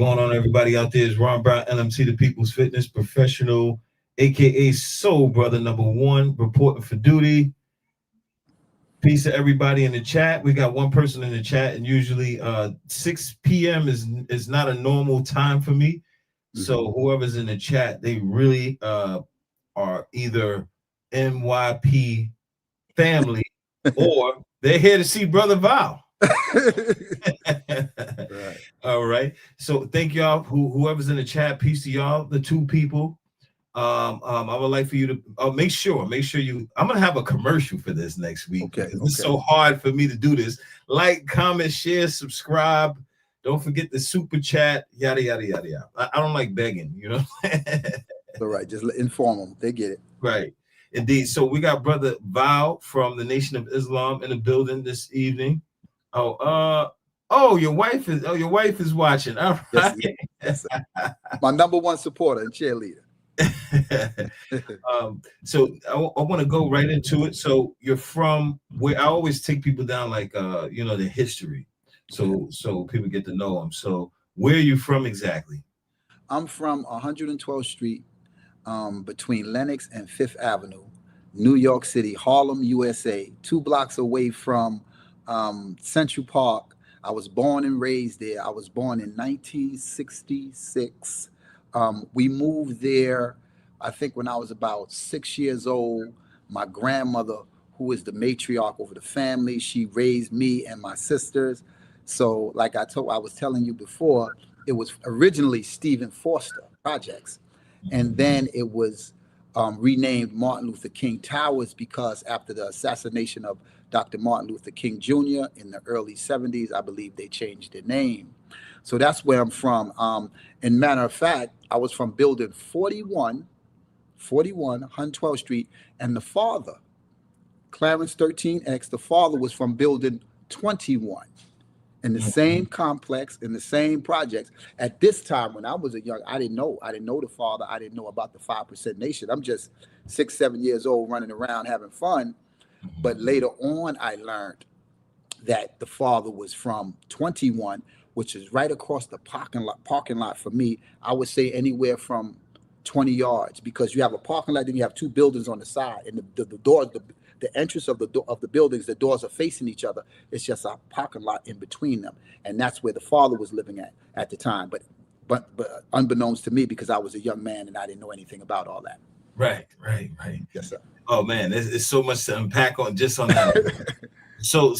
going on, everybody out there? It's Ron Brown, LMT, the People's Fitness Professional, aka Soul Brother #1, reporting for duty. Peace to everybody in the chat. We got one person in the chat, and usually 6 p.m. is not a normal time for me. So whoever's in the chat, they really are either NYP family or they're here to see Brother Val. Right. All right. So thank y'all. Whoever's in the chat, peace to y'all, the two people. I would like for you to make sure you. I'm gonna have a commercial for this next week. Okay. It's so hard for me to do this. Like, comment, share, subscribe. Don't forget the super chat. Yada yada yada yada. I don't like begging. You know. All right. Just inform them. They get it. Right. Indeed. So we got Brother Val from the Nation of Islam in the building this evening. Your wife is watching. All right. Yes, my #1 supporter and cheerleader. So I want to go right into it. So you're from where? I always take people down like the history, so people get to know them. So where are you from exactly? I'm from 112th Street, between Lenox and 5th Avenue, New York City, Harlem, USA, 2 blocks away from Central Park. I was born and raised there. I was born in 1966. We moved there, I think, when I was about 6 years old. My grandmother, who is the matriarch over the family, she raised me and my sisters. So like I was telling you before, it was originally Stephen Foster Projects. And then it was renamed Martin Luther King Towers because after the assassination of Dr. Martin Luther King Jr. in the early 70s, I believe they changed their name. So that's where I'm from. And matter of fact, I was from building 41, 112th Street. And the father, Clarence 13X, the father was from building 21 in the same complex, in the same projects. At this time, when I was I didn't know the father. I didn't know about the 5% Nation. I'm just 6, 7 years old running around having fun. But later on, I learned that the father was from 21, which is right across the parking lot for me. I would say anywhere from 20 yards, because you have a parking lot, then you have 2 buildings on the side, and the doors, the entrance of the buildings, the doors are facing each other. It's just a parking lot in between them, and that's where the father was living at the time. But unbeknownst to me, because I was a young man and I didn't know anything about all that. Right. Yes, sir. Oh man, there's so much to unpack on that. So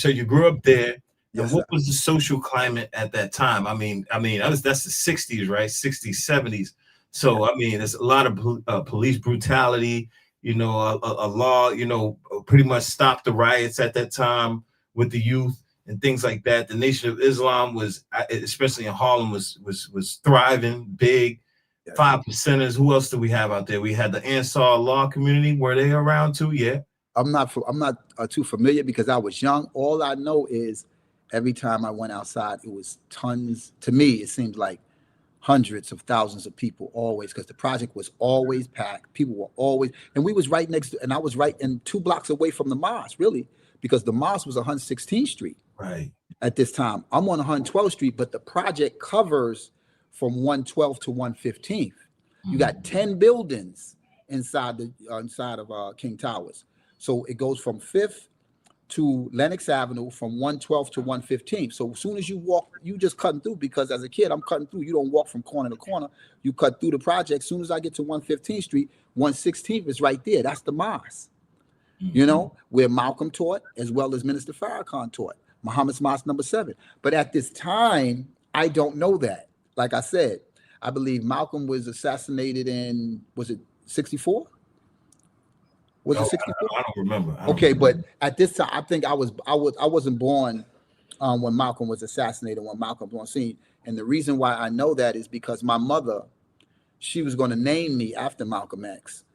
you grew up there, and yes, what sir. was the social climate at that time? I mean, that's the 60s, right? 60s, 70s. So I mean, there's a lot of police brutality. A law, pretty much stopped the riots at that time with the youth and things like that. The Nation of Islam was, especially in Harlem, was thriving big. 5%ers. Who else do we have out there? We had the Ansar Law community. Were they around too? Yeah. I'm not too familiar because I was young. All I know is every time I went outside, it was tons. To me, it seems like hundreds of thousands of people always, because the project was always packed. People were always, and we was right next to, and I was right in 2 blocks away from the mosque, really, because the mosque was 116th Street. Right. At this time, I'm on 112th Street, but the project covers from 112th to 115th. You got 10 buildings inside of King Towers. So it goes from 5th to Lenox Avenue, from 112th to 115th. So as soon as you walk, you just cutting through, because as a kid, I'm cutting through. You don't walk from corner to corner. You cut through the project. As soon as I get to 115th Street, 116th is right there. That's the mosque, where Malcolm taught, as well as Minister Farrakhan taught. Muhammad's Mosque #7. But at this time, I don't know that. Like I said, I believe Malcolm was assassinated in, was it 64? Was it 64? I don't remember. But at this time, I think I wasn't born when Malcolm was assassinated, when Malcolm was on scene. And the reason why I know that is because my mother, she was going to name me after Malcolm X.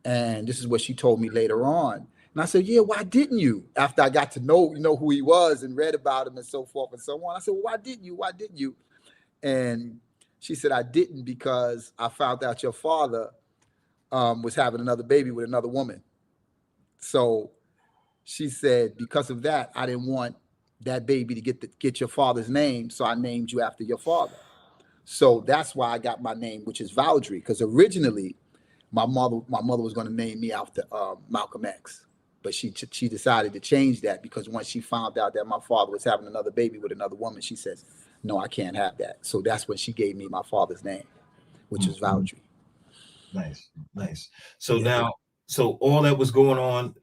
And this is what she told me later on. And I said, yeah, why didn't you? After I got to know who he was and read about him and so forth and so on. I said, well, why didn't you? Why didn't you? And she said, I didn't because I found out your father was having another baby with another woman. So she said, because of that, I didn't want that baby to get your father's name. So I named you after your father. So that's why I got my name, which is Valdry, because originally my mother was going to name me after Malcolm X, but she decided to change that because once she found out that my father was having another baby with another woman, she says, "No, I can't have that." So that's when she gave me my father's name, which is Valdry. Nice, nice. So Yeah. now, so all that was going on,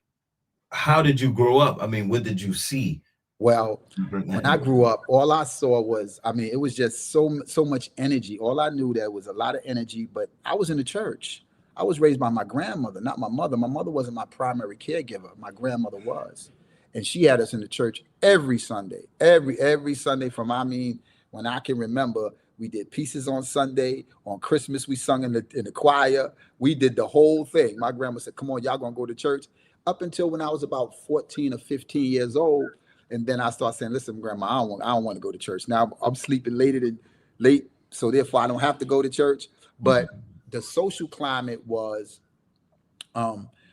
how did you grow up? I mean, what did you see? Well, when I grew up, all I saw was, I mean, it was just so much energy. All I knew there was a lot of energy, but I was in the church. I was raised by my grandmother, not my mother. My mother wasn't my primary caregiver. My grandmother was. And she had us in the church every Sunday. Every Sunday from, I mean, when I can remember, we did pieces on Sunday. On Christmas, we sung in the choir. We did the whole thing. My grandma said, "Come on, y'all gonna go to church." Up until when I was about 14 or 15 years old. And then I started saying, "Listen, Grandma, I don't want to go to church. Now I'm sleeping late, so therefore I don't have to go to church." But the social climate was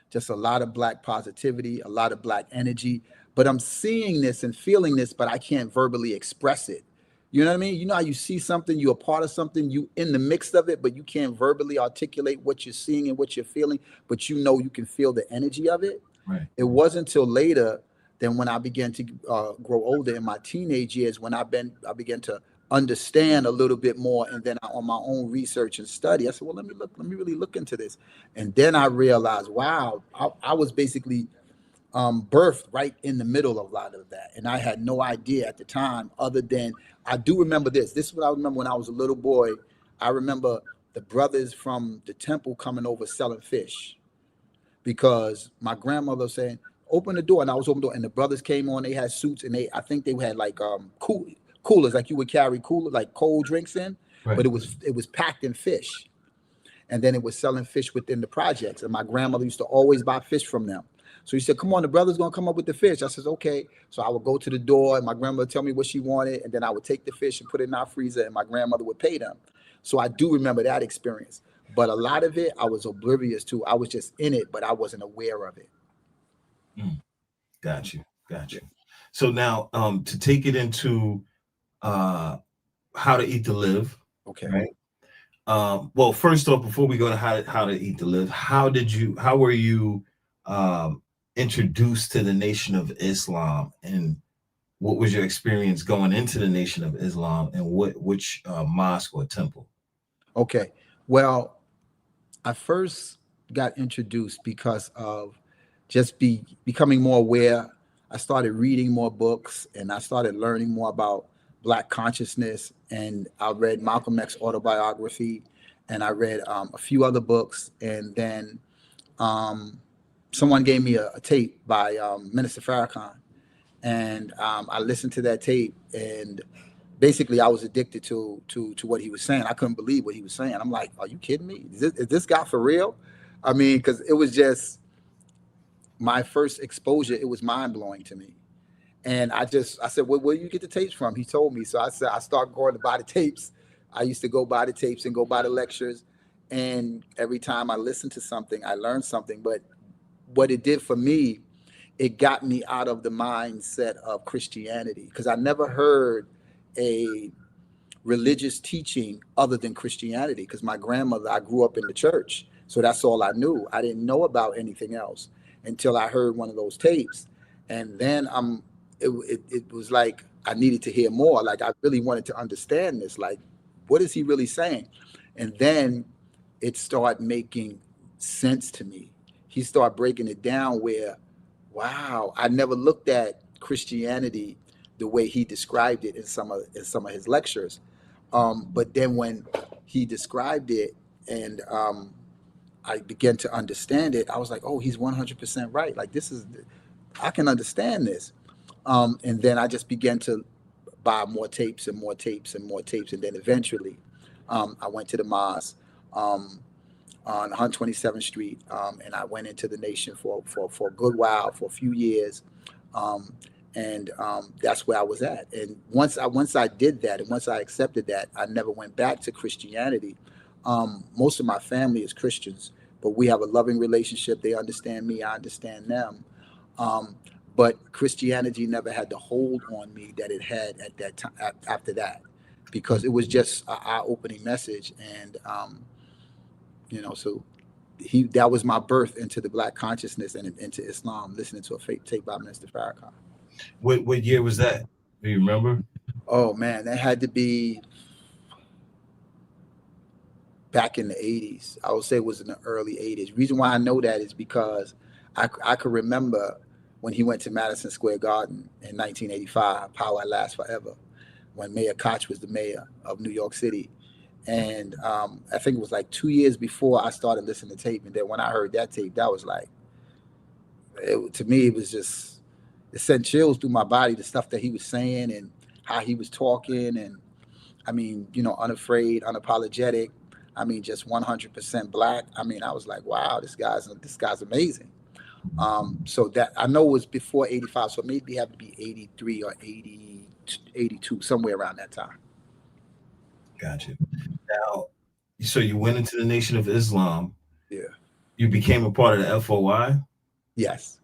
just a lot of Black positivity, a lot of Black energy. But I'm seeing this and feeling this, but I can't verbally express it. You know what I mean? You know how you see something, you're a part of something, you in the mix of it, but you can't verbally articulate what you're seeing and what you're feeling, but you know you can feel the energy of it. Right. It wasn't until later than when I began to grow older in my teenage years when I began to understand a little bit more, and then on my own research and study, I said, "Well, let me really look into this," and then I realized, wow, I was basically birthed right in the middle of a lot of that, and I had no idea at the time. Other than I do remember this. This is what I remember when I was a little boy. I remember the brothers from the temple coming over selling fish because my grandmother was saying, "Open the door," and I was open the door, and the brothers came on. They had suits, and I think they had like coolers, like you would carry cooler like cold drinks in, but Right. it was packed in fish, and then it was selling fish within the projects. And my grandmother used to always buy fish from them. So he said, "Come on, the brother's gonna come up with the fish." I says, "Okay." So I would go to the door, and my grandmother would tell me what she wanted, and then I would take the fish and put it in our freezer, and my grandmother would pay them. So I do remember that experience. But a lot of it I was oblivious to. I was just in it, but I wasn't aware of it. Got you. Got you. So now, to take it into uh, how to eat to live, Okay. right? Well, first off, before we go to how to eat to live, how were you introduced to the Nation of Islam, and what was your experience going into the Nation of Islam, and which mosque or temple? Okay. Well, I first got introduced because of just becoming more aware. I started reading more books and I started learning more about Black consciousness. And I read Malcolm X autobiography, and I read a few other books. And then um, someone gave me a tape by Minister Farrakhan, and I listened to that tape, and basically I was addicted to what he was saying. I couldn't believe what he was saying. I'm like, "Are you kidding me? Is this guy for real?" I mean, because it was just my first exposure. It was mind blowing to me, and I said, "Well, where do you get the tapes from?" He told me. So I said, I started going to buy the tapes. I used to go buy the tapes and go buy the lectures, and every time I listened to something, I learned something. But what it did for me, it got me out of the mindset of Christianity, because I never heard a religious teaching other than Christianity. Because my grandmother, I grew up in the church, so that's all I knew. I didn't know about anything else until I heard one of those tapes, and then it was like I needed to hear more. Like I really wanted to understand this. Like, what is he really saying? And then it started making sense to me. He started breaking it down where, wow, I never looked at Christianity the way he described it in some of his lectures. But then when he described it, and I began to understand it, I was like, "Oh, he's 100% right. Like I can understand this." And then I just began to buy more tapes and more tapes and more tapes, and then eventually, I went to the mosque on 127th Street, and I went into the Nation for a good while, for a few years, um, and that's where I was at. And once I did that, and once I accepted that, I never went back to Christianity. Most of my family is Christians, but we have a loving relationship. They understand me, I understand them. Um, but Christianity never had the hold on me that it had at that time after that. because it was just an eye-opening message. And so that was my birth into the Black consciousness and into Islam, listening to a faith tape by Minister Farrakhan. What year was that? Do you remember? Oh man, that had to be back in the 80s. I would say it was in the early 80s. Reason why I know that is because I could remember when he went to Madison Square Garden in 1985, Power at Last Forever, when Mayor Koch was the mayor of New York City. And I think it was like 2 years before I started listening to tape. And then when I heard that tape, that was like, to me, it was just, it sent chills through my body, the stuff that he was saying and how he was talking. And I mean, unafraid, unapologetic. I mean, just 100% Black. I mean, I was like, wow, this guy's amazing. So that I know it was before 85, so maybe it had to be 83 or 80, 82, somewhere around that time. Gotcha. Now, so you went into the Nation of Islam. Yeah. You became a part of the FOI? Yes.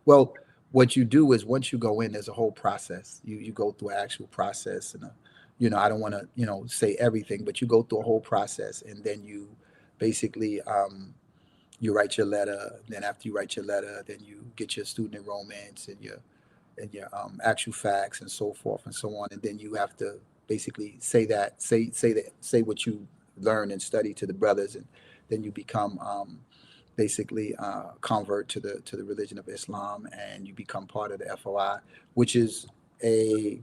Well, what you do is once you go in, there's a whole process. You go through an actual process, and I don't want to say everything, but you go through a whole process, and then you basically you write your letter. Then after you write your letter, then you get your student enrollments and your actual facts and so forth and so on, and then you have to basically say what you learn and study to the brothers, and then you become basically convert to the religion of Islam, and you become part of the FOI, which is a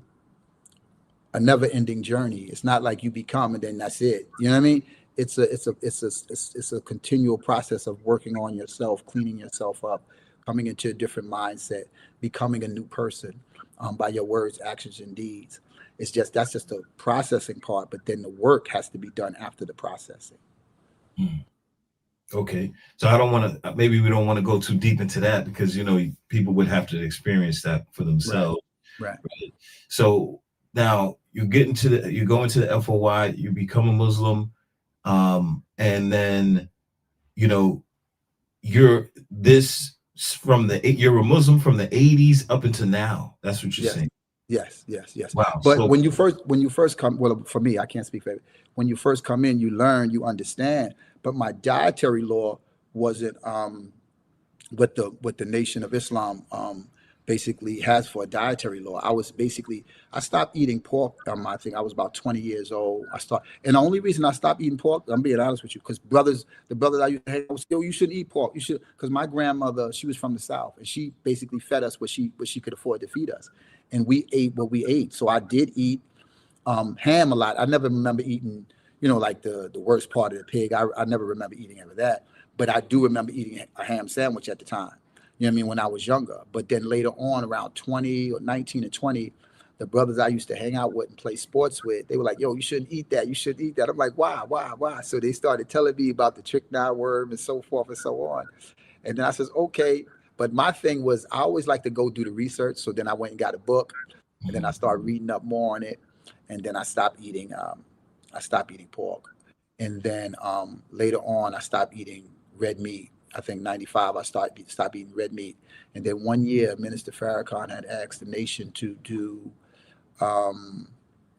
never-ending journey. It's not like you become and then that's it. You know what I mean? It's a continual process of working on yourself, cleaning yourself up, coming into a different mindset, becoming a new person by your words, actions, and deeds. That's just the processing part, but then the work has to be done after the processing. Okay, so maybe we don't want to go too deep into that, because people would have to experience that for themselves. Right. So now you go into the FOI, you become a Muslim, and then you're a Muslim from the 80s up until now. That's what you're saying. Yes. Wow. But when you first come, well, for me, I can't speak for everyone. When you first come in, you learn, you understand. But my dietary law wasn't what the Nation of Islam basically has for a dietary law. I stopped eating pork. I think I was about 20 years old. And the only reason I stopped eating pork, I'm being honest with you, because the brothers I used to hang out with, you shouldn't eat pork. You should, because my grandmother, she was from the South, and she basically fed us what she could afford to feed us, and we ate what we ate. So I did eat ham a lot. I never remember eating, like the worst part of the pig. I never remember eating any of that, but I do remember eating a ham sandwich at the time. You know what I mean? When I was younger. But then later on, around 20 or 19 and 20, the brothers I used to hang out with and play sports with, they were like, yo, you shouldn't eat that. You shouldn't eat that. I'm like, why? So they started telling me about the trichina worm and so forth and so on. And then I says, okay. But my thing was, I always like to go do the research. So then I went and got a book, and then I started reading up more on it. And then I stopped eating pork. And then later on, I stopped eating red meat. I think 95, I stopped eating red meat. And then one year, Minister Farrakhan had asked the nation to do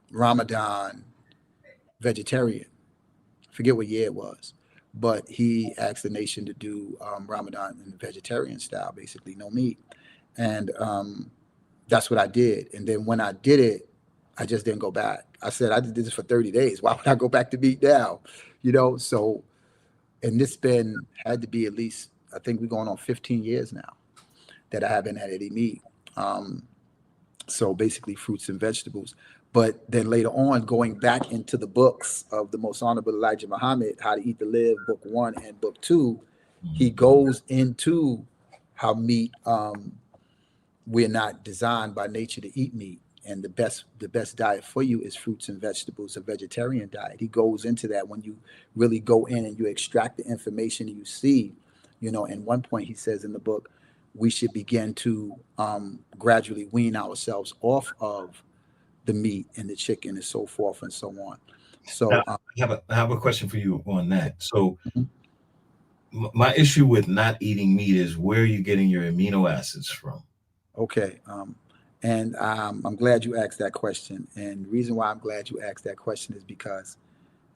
Ramadan vegetarian. I forget what year it was, but he asked the nation to do Ramadan in the vegetarian style, basically no meat. And that's what I did. And then when I did it, I just didn't go back. I said, I did this for 30 days. Why would I go back to meat now? So, and this had to be at least, I think we're going on 15 years now that I haven't had any meat. So basically fruits and vegetables. But then later on, going back into the books of the Most Honorable Elijah Muhammad, How to Eat to Live, book 1 and book 2, he goes into how meat, we're not designed by nature to eat meat. And the best diet for you is fruits and vegetables, a vegetarian diet. He goes into that when you really go in and you extract the information you see. And one point he says in the book, we should begin to gradually wean ourselves off of the meat and the chicken and so forth and so on. So now, I have a question for you on that. So my issue with not eating meat is, where are you getting your amino acids from? Okay. And I'm glad you asked that question. And the reason why I'm glad you asked that question is because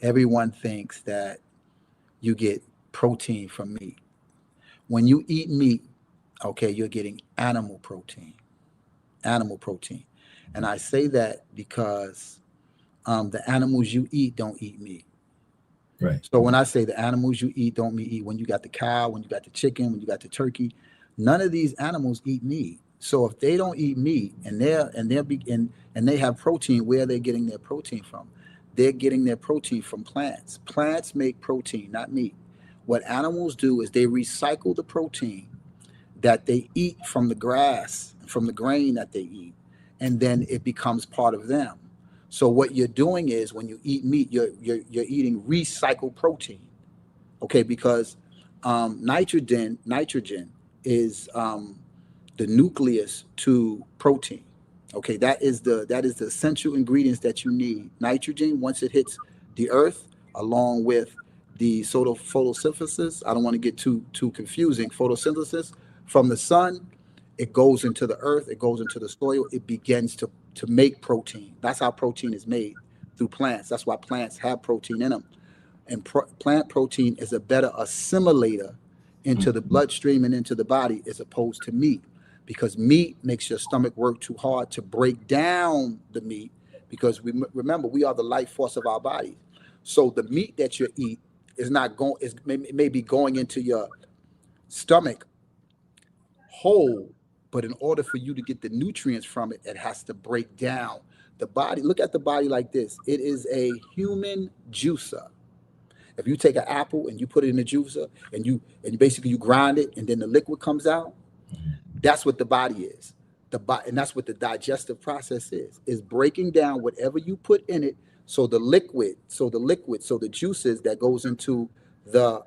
everyone thinks that you get protein from meat. When you eat meat, okay, you're getting animal protein. And I say that because the animals you eat don't eat meat. Right. So when I say the animals you eat don't meat, when you got the cow, when you got the chicken, when you got the turkey, none of these animals eat meat. So if they don't eat meat and they have protein, where are they getting their protein from? They're getting their protein from plants. Plants make protein, not meat. What animals do is they recycle the protein that they eat from the grass, from the grain that they eat, and then it becomes part of them. So what you're doing is when you eat meat, you're eating recycled protein, okay? Because nitrogen is the nucleus to protein. Okay, that is the essential ingredients that you need. Nitrogen, once it hits the earth, along with the sort of photosynthesis. I don't want to get too confusing. Photosynthesis from the sun, it goes into the earth, it goes into the soil, it begins to make protein. That's how protein is made, through plants. That's why plants have protein in them. And plant protein is a better assimilator into the bloodstream and into the body as opposed to meat, because meat makes your stomach work too hard to break down the meat, because remember, we are the life force of our bodies. So the meat that you eat is not going is may be going into your stomach whole, but in order for you to get the nutrients from it, it has to break down the body. Look at the body like this. It is a human juicer. If you take an apple and you put it in a juicer and you basically you grind it and then the liquid comes out, that's what the body is. And that's what the digestive process is breaking down whatever you put in it. So the juices that goes into the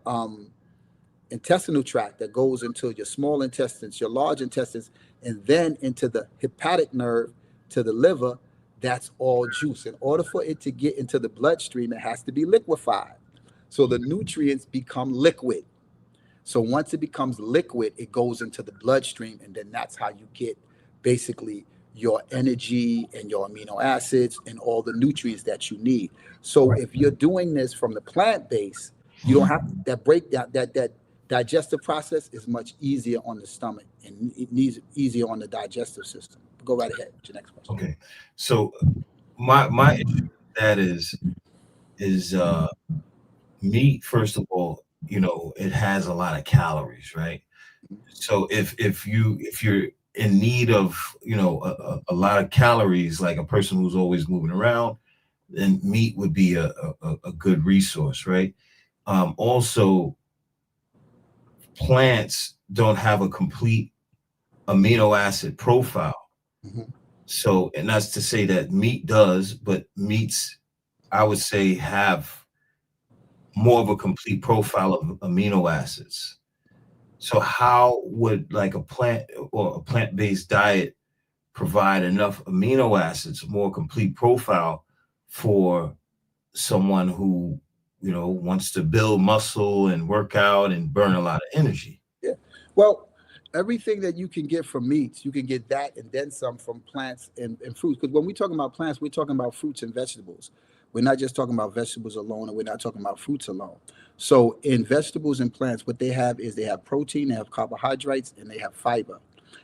intestinal tract, that goes into your small intestines, your large intestines, and then into the hepatic nerve to the liver, that's all juice. In order for it to get into the bloodstream, it has to be liquefied. So the nutrients become liquid. So once it becomes liquid, it goes into the bloodstream, and then that's how you get basically your energy and your amino acids and all the nutrients that you need. So if you're doing this from the plant base, you don't have that breakdown. That digestive process is much easier on the stomach, and it needs easier on the digestive system. Go right ahead with your next question. Okay. So my issue with that is meat, first of all, it has a lot of calories, right? So if you're in need of a lot of calories, like a person who's always moving around, then meat would be a good resource, right? Also, plants don't have a complete amino acid profile. Mhm. So, and that's to say that meat does, but meats, I would say, have more of a complete profile of amino acids. So how would like a plant or a plant-based diet provide enough amino acids, more complete profile for someone who, wants to build muscle and work out and burn a lot of energy? Yeah. Well, everything that you can get from meats, you can get that and then some from plants and fruits. Because when we talking about plants, we're talking about fruits and vegetables. We're not just talking about vegetables alone, and we're not talking about fruits alone. So in vegetables and plants, what they have is they have protein, they have carbohydrates, and they have fiber,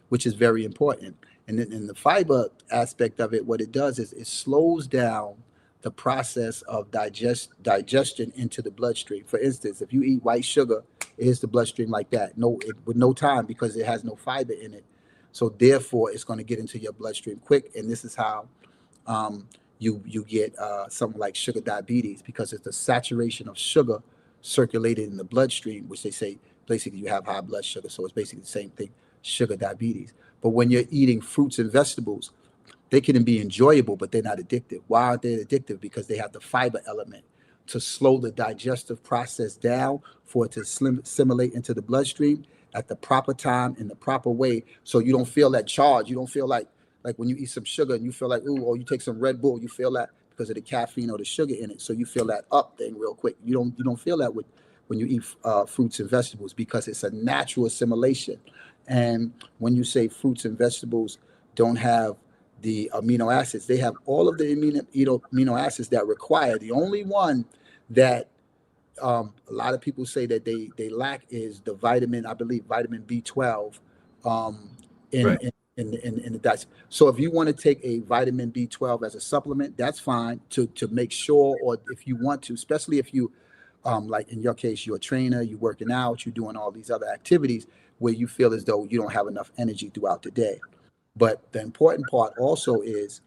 which is very important. And then in the fiber aspect of it, what it does is it slows down the process of digestion into the bloodstream. For instance, if you eat white sugar, it hits the bloodstream like that, with no time, because it has no fiber in it. So therefore, it's going to get into your bloodstream quick, and this is how you get something like sugar diabetes, because it's the saturation of sugar circulated in the bloodstream, which they say basically you have high blood sugar. So it's basically the same thing, sugar diabetes. But when you're eating fruits and vegetables, they can be enjoyable, but they're not addictive. Why aren't they addictive? Because they have the fiber element to slow the digestive process down for it to assimilate into the bloodstream at the proper time in the proper way. So you don't feel that charge. You don't feel like when you eat some sugar and you feel like, ooh, or you take some Red Bull, you feel that because of the caffeine or the sugar in it. So you feel that up thing real quick. You don't feel that when you eat fruits and vegetables, because it's a natural assimilation. And when you say fruits and vegetables don't have the amino acids. They have all of the amino acids that require. The only one that a lot of people say that they lack is the vitamin, I believe vitamin B12 um, in, Right. in in the diet. So if you want to take a vitamin B12 as a supplement, that's fine to make sure, or if you want to, especially if you like in your case, you're a trainer, you're working out, you're doing all these other activities where you feel as though you don't have enough energy throughout the day. But the important part also is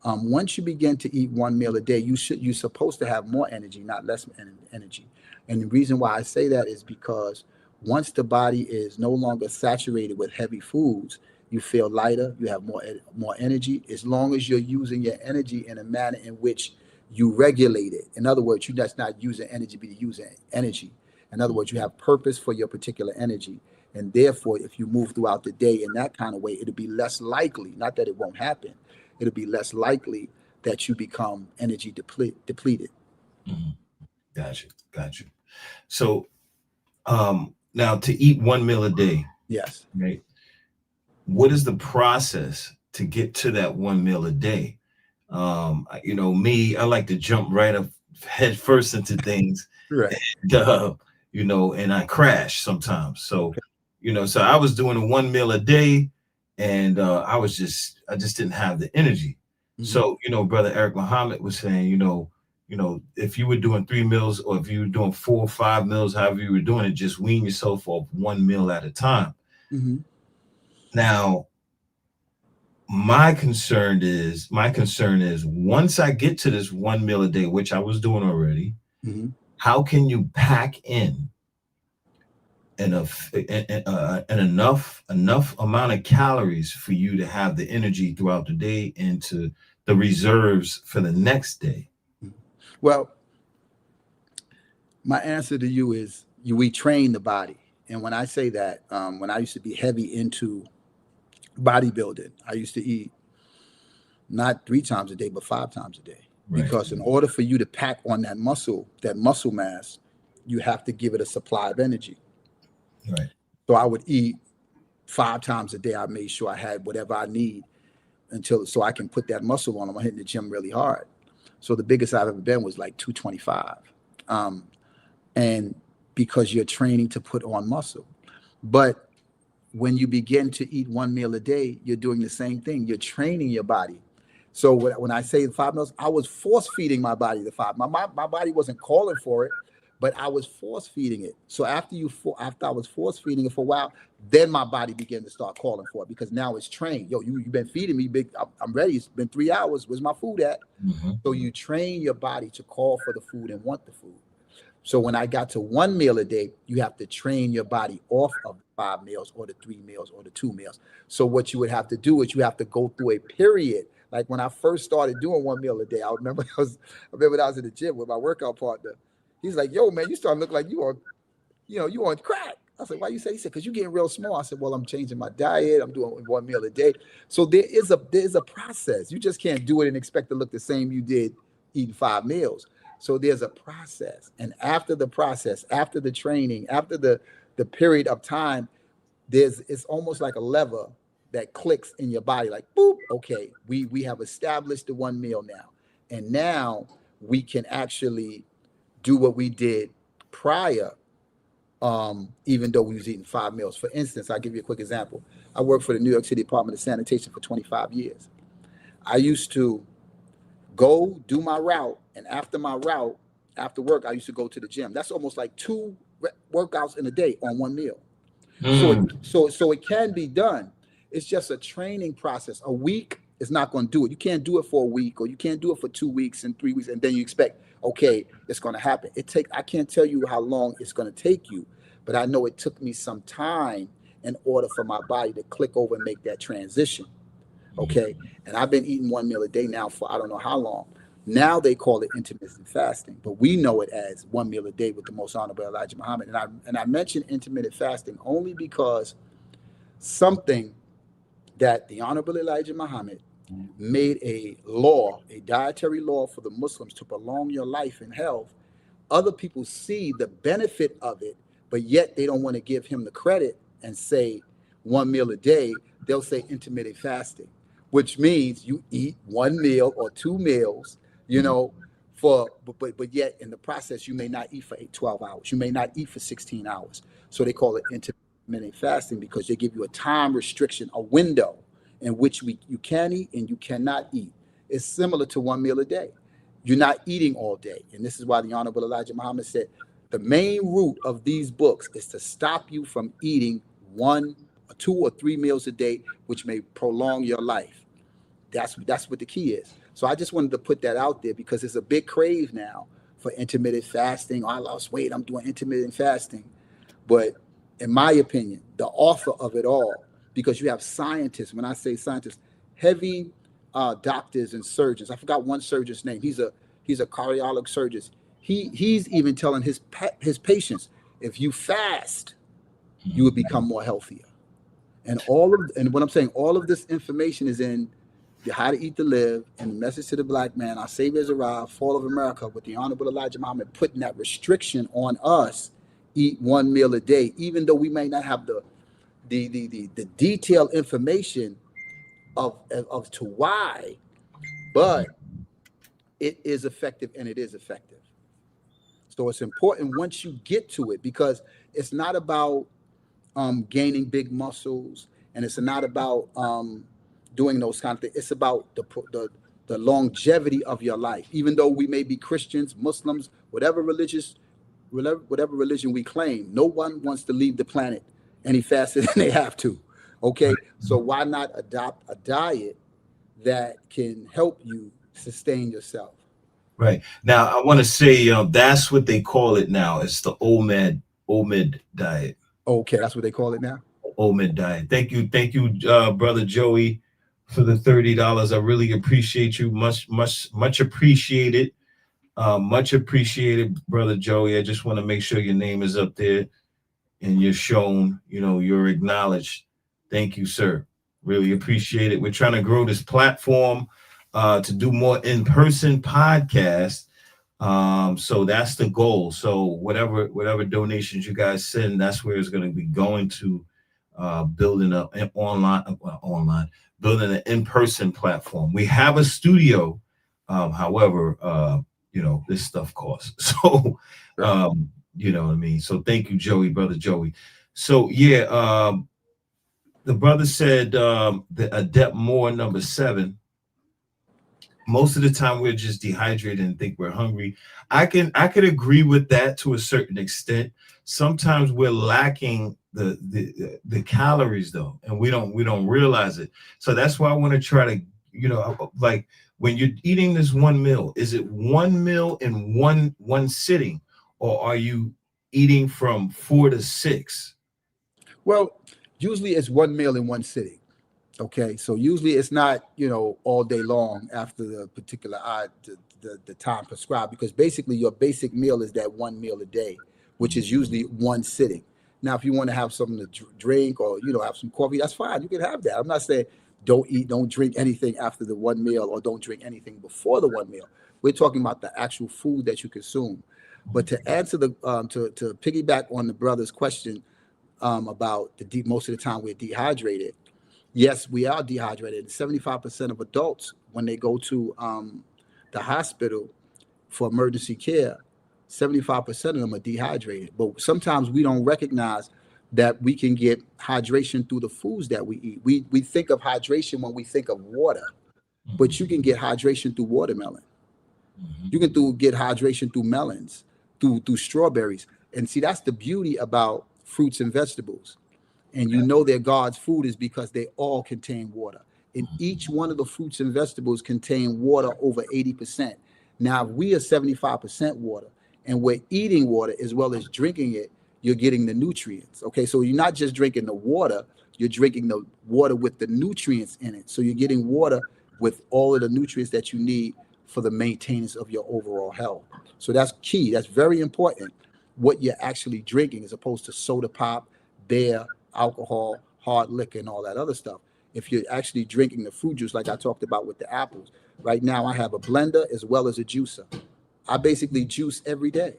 once you begin to eat one meal a day, you're supposed to have more energy, not less energy. And the reason why I say that is because once the body is no longer saturated with heavy foods, you feel lighter, you have more energy, as long as you're using your energy in a manner in which you regulate it. In other words, you're just not using energy, but you're using energy. In other words, you have purpose for your particular energy. And therefore, if you move throughout the day in that kind of way, it'll be less likely, not that it won't happen, it'll be less likely that you become energy depleted. Mhm. Got you. So now to eat one meal a day, Yes. right? What is the process to get to that one meal a day? Me, I like to jump right up head first into things, Right. uh, and I crash sometimes. So, Okay. so I was doing a one meal a day, and I just didn't have the energy. Hmm. So, brother Eric Muhammad was saying, if you were doing 3 meals, or if you were doing 4 or 5 meals, however you were doing it, just wean yourself off one meal at a time. Hmm. Now, my concern is once I get to this one meal a day, which I was doing already, Hmm. how can you pack in an enough amount of calories for you to have the energy throughout the day and to the reserves for the next day? Well, my answer to you is we train the body. And when I say that, when I used to be heavy into bodybuilding, I used to eat not 3 times a day, but 5 times a day. Right. Because in order for you to pack on that muscle mass, you have to give it a supply of energy. Right. So I would eat 5 times a day. I made sure I had whatever I need so I can put that muscle on. I'm hitting the gym really hard. So the biggest I've ever been was like 225. Um, and because you're training to put on muscle. But when you begin to eat one meal a day, you're doing the same thing. You're training your body. So when I say 5 meals, I was force feeding my body the five. My body wasn't calling for it, but I was force feeding it. So after I was force feeding it for a while, then my body began to start calling for it because now it's trained. Yo, you've been feeding me big. I'm ready. It's been 3 hours. Where's my food at? Mhm. So you train your body to call for the food and want the food. So when I got to one meal a day, you have to train your body off of the 5 meals or the 3 meals or the 2 meals. So what you would have to do is you have to go through a period. Like when I first started doing one meal a day, I remember when I was in the gym with my workout partner. He's like, "Yo, man, you starting to look like you on crack." I said, "Why you say?" He said, "Because you're getting real small." I said, "Well, I'm changing my diet. I'm doing one meal a day." So there is a process. You just can't do it and expect to look the same you did eating 5 meals. So there's a process, and after the process, after the training, after the period of time, it's almost like a lever that clicks in your body, like boop. Okay, we have established the one meal now, and now we can actually do what we did prior, even though we was eating 5 meals. For instance, I'll give you a quick example. I worked for the New York City Department of Sanitation for 25 years. I used to go do my route, and after my route, after work, I used to go to the gym. That's almost like two workouts in a day on one meal. So it, Mm. so it can be done. It's just a training process. A week is not going to do it. You can't do it for a week, or you can't do it for 2 weeks and 3 weeks, and then you expect, okay, it's going to happen. I can't tell you how long it's going to take you, but I know it took me some time in order for my body to click over and make that transition. Okay. And I've been eating one meal a day now for I don't know how long. Now they call it intermittent fasting, but we know it as one meal a day with the most honorable Elijah Muhammad. And I mentioned intermittent fasting only because something that the honorable Elijah Muhammad made a law, a dietary law for the Muslims to prolong your life and health. Other people see the benefit of it, but yet they don't want to give him the credit and say one meal a day. They'll say intermittent fasting. which means you eat one meal or two meals, you know, but yet in the process, you may not eat for 12 hours. You may not eat for 16 hours. So they call it intermittent fasting because they give you a time restriction, a window in which you can eat and you cannot eat. It's similar to one meal a day. You're not eating all day. And this is why the Honorable Elijah Muhammad said, the main root of these books is to stop you from eating one, or two, or three meals a day, which may prolong your life. That's what the key is. So I just wanted to put that out there because it's a big crave now for intermittent fasting. Oh, I lost weight, I'm doing intermittent fasting. But in my opinion, the author of it all, because you have scientists, when I say scientists, heavy doctors and surgeons. I forgot one surgeon's name. He's a cardiology surgeon. He's even telling his patients, if you fast, you will become more healthier. And what I'm saying, all of this information is in the How to Eat to Live and the Message to the Black Man, Our Savior's Arrived, Fall of America, with the Honorable Elijah Muhammad putting that restriction on us, eat one meal a day, even though we may not have the detailed information of to why, but it is effective and it is effective. So it's important once you get to it, because it's not about gaining big muscles, and it's not about doing those kind of things. It's about the longevity of your life. Even though we may be Christians, Muslims, whatever religion we claim, no one wants to leave the planet any faster than they have to. Okay, so why not adopt a diet that can help you sustain yourself? Right. Now, I want to say that's what they call it now. It's the OMED diet. Okay, that's what they call it now. OMED diet. Thank you, brother Joey, for the $30. I really appreciate you. Much appreciated. Much appreciated, brother Joey. I just want to make sure your name is up there and you're shown. You know, you're acknowledged. Thank you, sir. Really appreciate it. We're trying to grow this platform to do more in-person podcasts. So that's the goal. So whatever donations you guys send, that's where it's going to be going to, building up an building an in-person platform. We have a studio. However, this stuff costs. So, you know what I mean? So thank you, Joey, brother Joey. So yeah, the brother said the Adept Moore number 7. Most of the time we're just dehydrated and think we're hungry. I could agree with that to a certain extent. Sometimes we're lacking the calories though, and we don't realize it. So that's why I want to try to, like when you're eating this one meal, is it one meal in one sitting, or are you eating from 4 to 6? Well, usually it's one meal in one sitting. Okay, so usually it's not, all day long after the particular the time prescribed, because basically your basic meal is that one meal a day, which is usually one sitting. Now, if you want to have something to drink or have some coffee, that's fine. You can have that. I'm not saying don't drink anything after the one meal, or don't drink anything before the one meal. We're talking about the actual food that you consume. But to answer to piggyback on the brother's question about most of the time we're dehydrated. Yes, we are dehydrated. 75% of adults, when they go to the hospital for emergency care, 75% of them are dehydrated. But sometimes we don't recognize that we can get hydration through the foods that we eat. We think of hydration when we think of water, but you can get hydration through watermelon. You can get hydration through melons, through strawberries. And see, that's the beauty about fruits and vegetables. And they're God's food is because they all contain water. And each one of the fruits and vegetables contain water over 80%. Now, if we are 75% water and we're eating water as well as drinking it, you're getting the nutrients. Okay, so you're not just drinking the water, you're drinking the water with the nutrients in it. So you're getting water with all of the nutrients that you need for the maintenance of your overall health. So that's key. That's very important, what you're actually drinking, as opposed to soda pop, beer, alcohol, hard liquor, and all that other stuff. If you're actually drinking the fruit juice, like I talked about with the apples, right now I have a blender as well as a juicer. I basically juice every day.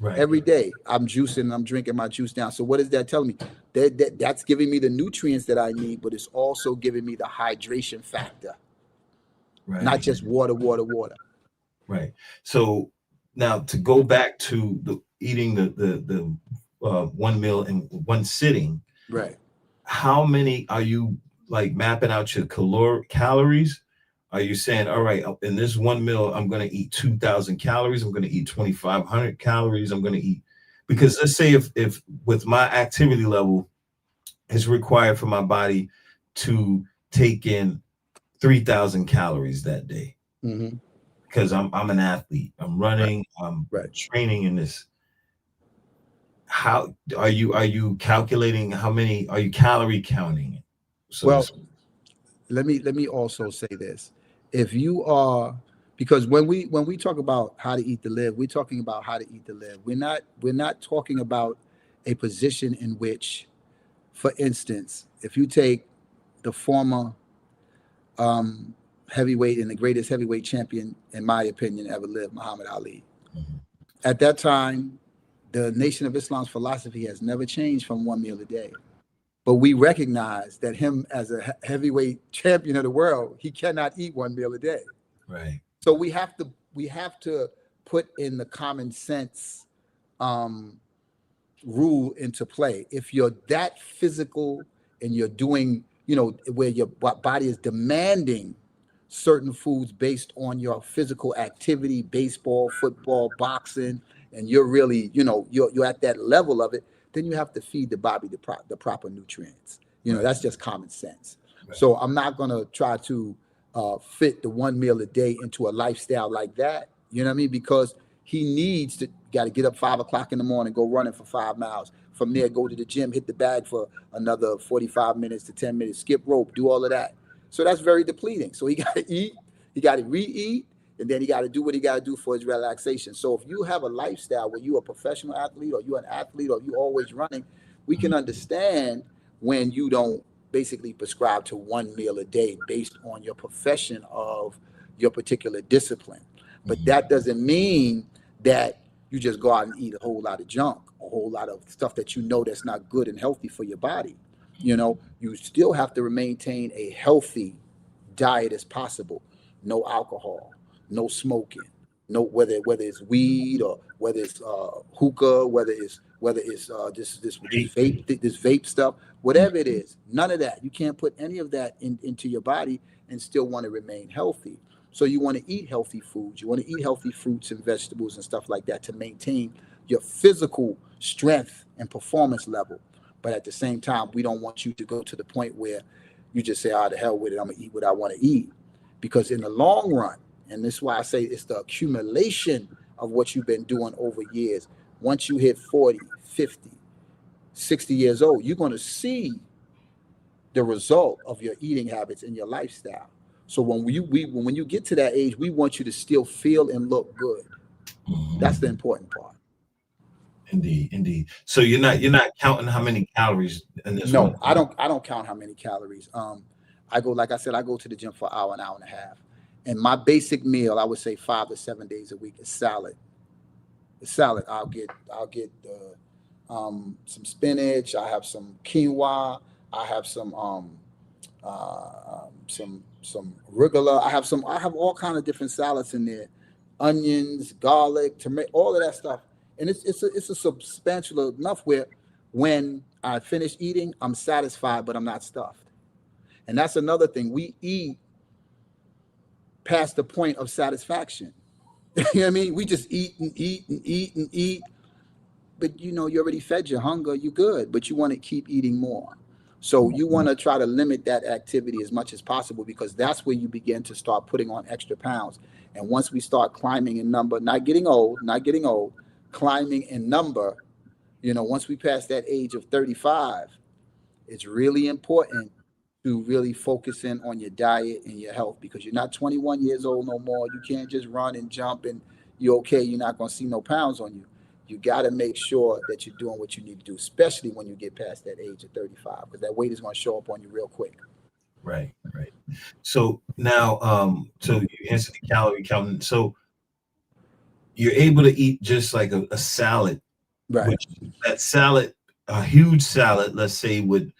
Right. Every day I'm juicing and I'm drinking my juice down. So what is that telling me? That's giving me the nutrients that I need, but it's also giving me the hydration factor, not Right. just water, water, water. Right. So now to go back to the eating the one meal in one sitting, Right. how many are you like mapping out your calories? Are you saying, all right, in this one meal, I'm going to eat 2,000 calories. I'm going to eat 2,500 calories. I'm going to eat, because let's say if with my activity level, it's required for my body to take in 3,000 calories that day, Mm-hmm. because I'm an athlete. I'm Right. running. I'm Right. training in this. How are you calculating how many, are you calorie counting? So Well, this, let me also say this. If you are, because when we talk about how to eat to live, we're talking about how to eat to live. We're not talking about a position in which, for instance, if you take the former um, heavyweight and the greatest heavyweight champion, in my opinion, ever lived, Muhammad Ali. Mhm. At that time, the Nation of Islam's philosophy has never changed from one meal a day. But we recognize that him as a heavyweight champion of the world, he cannot eat one meal a day. Right. So we have to put in the common sense um, rule into play. If you're that physical and you're doing, where your body is demanding certain foods based on your physical activity, baseball, football, boxing, and you're really, you're at that level of it, then you have to feed the body the proper nutrients. Right. That's just common sense. Right. So I'm not going to try to fit the one meal a day into a lifestyle like that. You know what I mean? Because he needs to got to get up 5 o'clock in the morning, go running for 5 miles. From there, go to the gym, hit the bag for another 45 minutes to 10 minutes, skip rope, do all of that. So that's very depleting. So he got to eat, he got to re-eat, and then he got to do what he got to do for his relaxation. So if you have a lifestyle where you're a professional athlete or you're an athlete or you're always running, we can understand when you don't basically prescribe to one meal a day based on your profession of your particular discipline. But Mhm. that doesn't mean that you just go out and eat a whole lot of junk, a whole lot of stuff that that's not good and healthy for your body. You still have to maintain a healthy diet as possible. No alcohol, no smoking, no whether it's weed or whether it's hookah, whether it's this vape stuff, whatever it is, none of that. You can't put any of that into your body and still want to remain healthy. So you want to eat healthy foods. You want to eat healthy fruits and vegetables and stuff like that to maintain your physical strength and performance level. But at the same time, we don't want you to go to the point where you just say, "Oh, the hell with it. I'm gonna eat what I want to eat," because in the long run, and this is why I say it's the accumulation of what you've been doing over years. Once you hit 40, 50, 60 years old, you're going to see the result of your eating habits and your lifestyle. So when you get to that age, we want you to still feel and look good. That's the Mhm. important part. Indeed, indeed. So you're not counting how many calories in this one. No, I don't count how many calories. I go, like I said, I go to the gym for an hour and a half. And my basic meal, I would say 5 to 7 days a week, is salad. The salad, I'll get some spinach. I have some quinoa. I have some arugula. I have all kind of different salads in there, onions, garlic, tomato, all of that stuff. And it's a substantial enough where when I finish eating, I'm satisfied, but I'm not stuffed. And that's another thing. We eat past the point of satisfaction. You know what I mean? We just eat and eat and eat and eat, but you already fed your hunger, you good, but you want to keep eating more. So you want to try to limit that activity as much as possible, because that's where you begin to start putting on extra pounds. And once we start climbing in number, not getting old, climbing in number, once we pass that age of 35, it's really important to really focus in on your diet and your health, because you're not 21 years old no more. You can't just run and jump and you're okay. You're not going to see no pounds on you. You got to make sure that you're doing what you need to do, especially when you get past that age of 35, because that weight is going to show up on you real quick. Right, right. So now, so you answered the calorie counting. So you're able to eat just like a salad, Right, which that salad, a huge salad, let's say with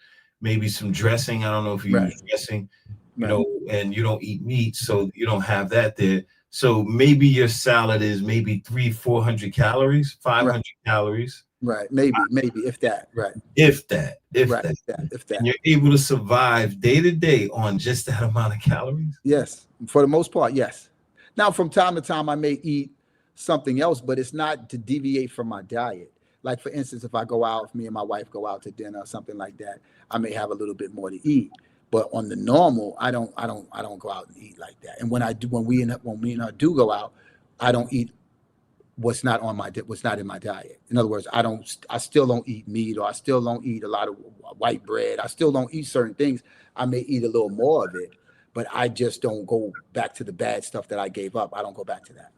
maybe some dressing. I don't know if you right, use dressing, right, and you don't eat meat, so you don't have that there. So maybe your salad is maybe 300-400 calories, right, 500 calories, right. Maybe if that. Right, if that, if right, that. if And that. you're able to survive day to day on just that amount of calories. Yes, for the most part, yes. Now, from time to time, I may eat something else, but it's not to deviate from my diet. Like, for instance, if I go out, if me and my wife go out to dinner or something like that, I may have a little bit more to eat. But on the normal, I don't go out and eat like that. And when I do, when we and her do go out, I don't eat what's not in my diet. In other words, I still don't eat meat, or I still don't eat a lot of white bread. I still don't eat certain things. I may eat a little more of it, but I just don't go back to the bad stuff that I gave up. I don't go back to that.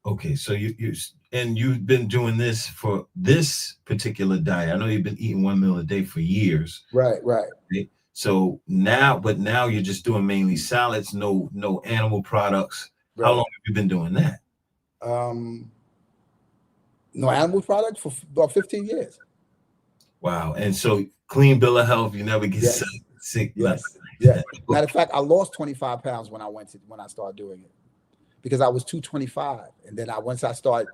Okay, so you've been doing this for this particular diet. I know you've been eating 1 meal a day for years. Right, right. Right? So now you're just doing mainly salads, no animal products. How long Right. have you been doing that? Um, no animal products for about 15 years. Wow. And so clean bill of health, you never get sick, Yes, nothing yes, like yes. that. Matter of fact, I lost 25 pounds when I started doing it, because I was 225, and then once I started